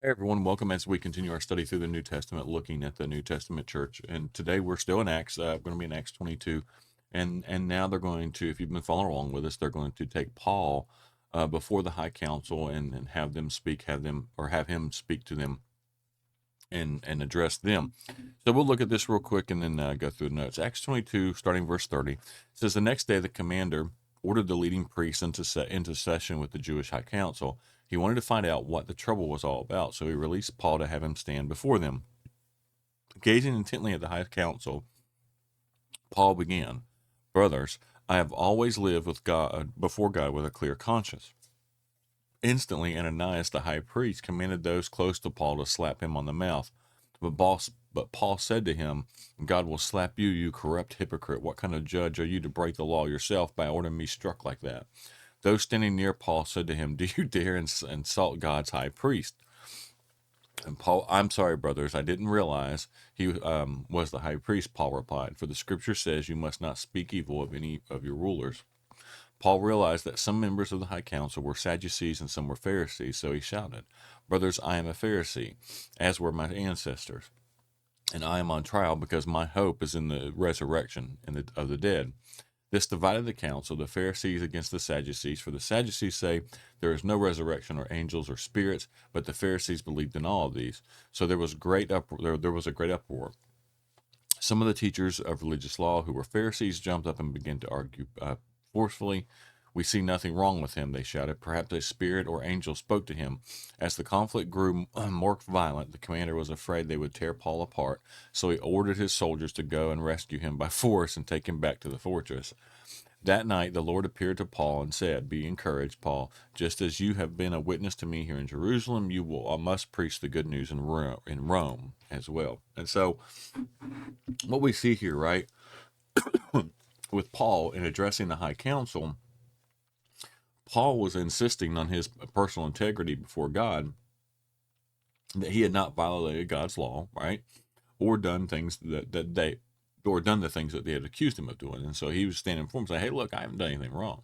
Hey everyone, welcome as we continue our study through the New Testament, looking at the New Testament church. And today we're still in Acts. We're going to be in Acts 22, and now they're going to, if you've been following along with us, they're going to take Paul before the High Council and have them speak, have him speak to them and address them. So we'll look at this real quick and then go through the notes. Acts 22, starting verse 30, says the next day the commander ordered the leading priests into session with the Jewish High Council. He wanted to find out what the trouble was all about, so he released Paul to have him stand before them. Gazing intently at the High Council, Paul began, "Brothers, I have always lived with God before God with a clear conscience." Instantly, Ananias the high priest commanded those close to Paul to slap him on the mouth. But Paul said to him, "God will slap you, you corrupt hypocrite. What kind of judge are you to break the law yourself by ordering me struck like that?" Those standing near Paul said to him, "Do you dare insult God's high priest?" And Paul, "I'm sorry, brothers, I didn't realize he was the high priest," Paul replied. "For the scripture says you must not speak evil of any of your rulers." Paul realized that some members of the high council were Sadducees and some were Pharisees, so he shouted, "Brothers, I am a Pharisee, as were my ancestors, and I am on trial because my hope is in the resurrection of the dead." This divided the council, the Pharisees against the Sadducees, for the Sadducees say there is no resurrection or angels or spirits, but the Pharisees believed in all of these. So there was there was a great uproar. Some of the teachers of religious law who were Pharisees jumped up and began to argue forcefully. "We see nothing wrong with him," they shouted. "Perhaps a spirit or angel spoke to him." As the conflict grew more violent, the commander was afraid they would tear Paul apart, so he ordered his soldiers to go and rescue him by force and take him back to the fortress. That night, the Lord appeared to Paul and said, "Be encouraged, Paul. Just as you have been a witness to me here in Jerusalem, you must preach the good news in Rome as well." And so, what we see here, right, with Paul in addressing the High Council, Paul was insisting on his personal integrity before God, that he had not violated God's law, right, or done things that they or done the things that they had accused him of doing. And so he was standing before him saying, "Hey, look, I haven't done anything wrong."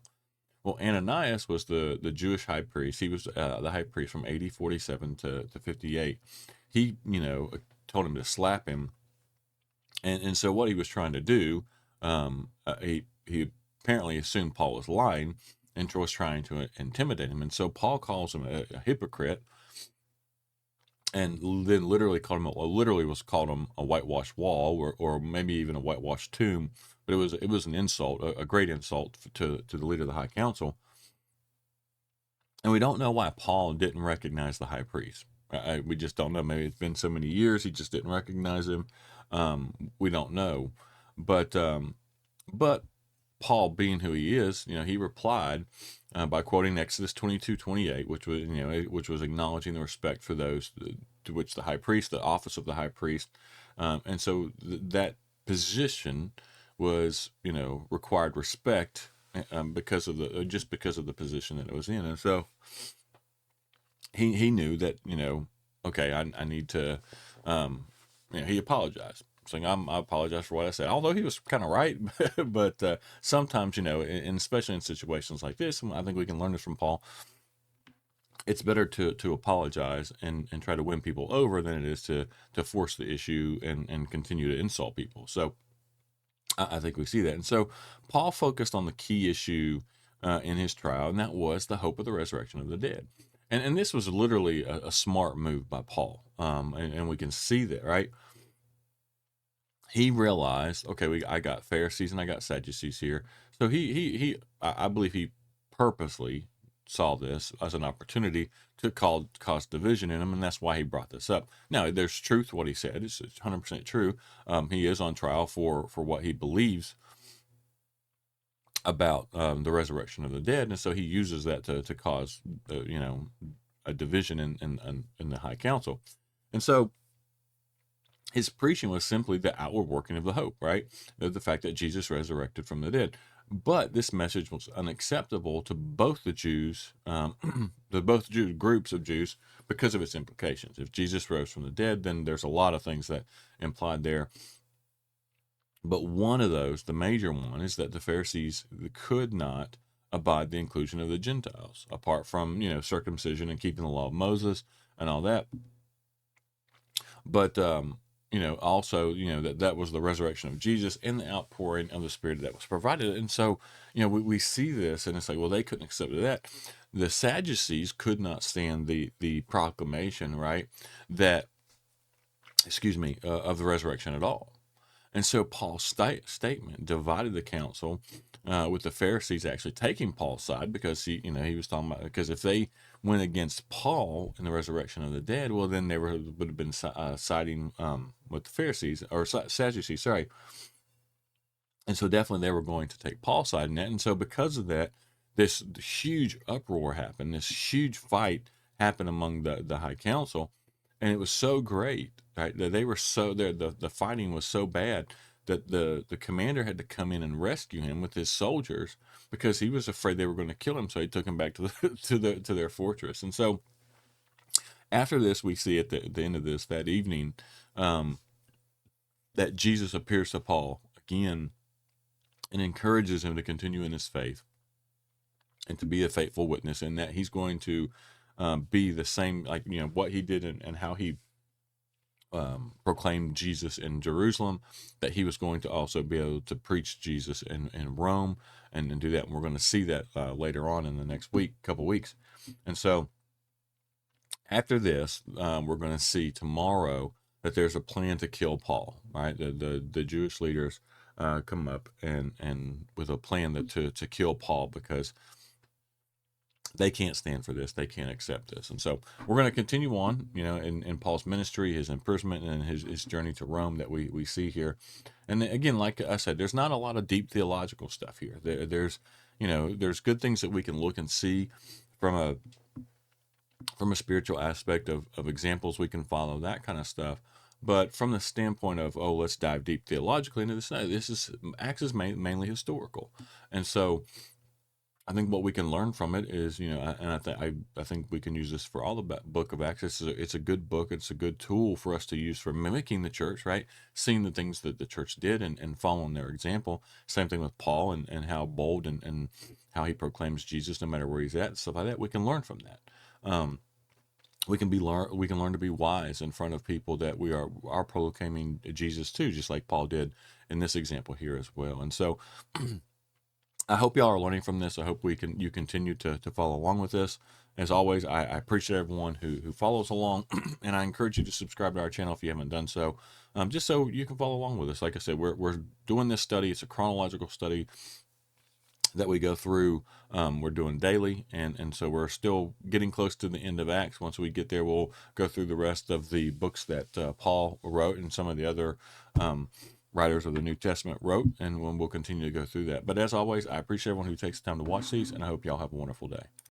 Well, Ananias was the Jewish high priest. He was the high priest from AD 47 to 58. He, told him to slap him. And so what he was trying to do, he apparently assumed Paul was lying and was trying to intimidate him. And so Paul calls him a hypocrite, and then literally was called him a whitewashed wall, or maybe even a whitewashed tomb. But it was an insult, a great insult to the leader of the high council. And we don't know why Paul didn't recognize the high priest. We just don't know. Maybe it's been so many years he just didn't recognize him. We don't know, but but Paul, being who he is, he replied by quoting Exodus 22:28, which was acknowledging the respect for those to which the high priest, the office of the high priest, and so that position was, required respect because of the position that it was in. And so he knew that, okay, I need to, he apologized, saying, I apologize for what I said, although he was kind of right. But sometimes, and especially in situations like this, and I think we can learn this from Paul, it's better to apologize and try to win people over than it is to force the issue and continue to insult people. So I think we see that. And so Paul focused on the key issue in his trial, and that was the hope of the resurrection of the dead. And this was literally a smart move by Paul. And we can see that, right? He realized, okay, I got Pharisees and I got Sadducees here. So I believe he purposely saw this as an opportunity to cause division in him, and that's why he brought this up. Now, there's truth to what he said. It's 100% true. He is on trial for what he believes about the resurrection of the dead, and so he uses that to cause, a division in the high council. And so his preaching was simply the outward working of the hope, right? The fact that Jesus resurrected from the dead. But this message was unacceptable to both the Jews, groups of Jews, because of its implications. If Jesus rose from the dead, then there's a lot of things that implied there. But one of those, the major one, is that the Pharisees could not abide the inclusion of the Gentiles, apart from, circumcision and keeping the law of Moses. and all that. But also, that was the resurrection of Jesus and the outpouring of the Spirit that was provided. And so, we see this, and it's like, well, they couldn't accept that. The Sadducees could not stand the proclamation, right? That, of the resurrection at all. And so Paul's statement divided the council, with the Pharisees actually taking Paul's side, because he was talking about, because if they went against Paul in the resurrection of the dead, well, then they would have been siding with the Pharisees, or Sadducees, sorry. And so definitely they were going to take Paul's side in that. And so because of that, this huge uproar happened, this huge fight happened among the high council, and it was so great, right? That they were so the fighting was so bad that the commander had to come in and rescue him with his soldiers, because he was afraid they were going to kill him. So he took him back to to their fortress. And so after this, we see at the end of this, that evening, that Jesus appears to Paul again and encourages him to continue in his faith and to be a faithful witness, and that he's going to be the same, like, what he did, and how he proclaimed Jesus in Jerusalem, that he was going to also be able to preach Jesus in Rome, and do that. And we're going to see that later on in the next couple weeks. And so after this, we're going to see tomorrow that there's a plan to kill Paul, right? The Jewish leaders come up and with a plan to kill Paul, because they can't stand for this. They can't accept this. And so we're going to continue on, in Paul's ministry, his imprisonment, and his journey to Rome that we see here. And again, like I said, there's not a lot of deep theological stuff here. There's good things that we can look and see from a spiritual aspect of examples we can follow, that kind of stuff. But from the standpoint of, let's dive deep theologically into this, no, Acts is mainly historical. And so I think what we can learn from it is, and I think we can use this for all the book of Acts. It's a good book. It's a good tool for us to use for mimicking the church, right? Seeing the things that the church did, and following their example. Same thing with Paul, and how bold and how he proclaims Jesus no matter where he's at, stuff like that. We can learn from that. We can learn to be wise in front of people that we are proclaiming Jesus to, just like Paul did in this example here as well. And so I hope y'all are learning from this. I hope you continue to follow along with this. As always, I appreciate everyone who follows along, and I encourage you to subscribe to our channel if you haven't done so, just so you can follow along with us. Like I said, we're doing this study. It's a chronological study that we go through. We're doing daily, and so we're still getting close to the end of Acts. Once we get there, we'll go through the rest of the books that Paul wrote, and some of the other writers of the New Testament wrote, and we'll continue to go through that. But as always, I appreciate everyone who takes the time to watch these, and I hope y'all have a wonderful day.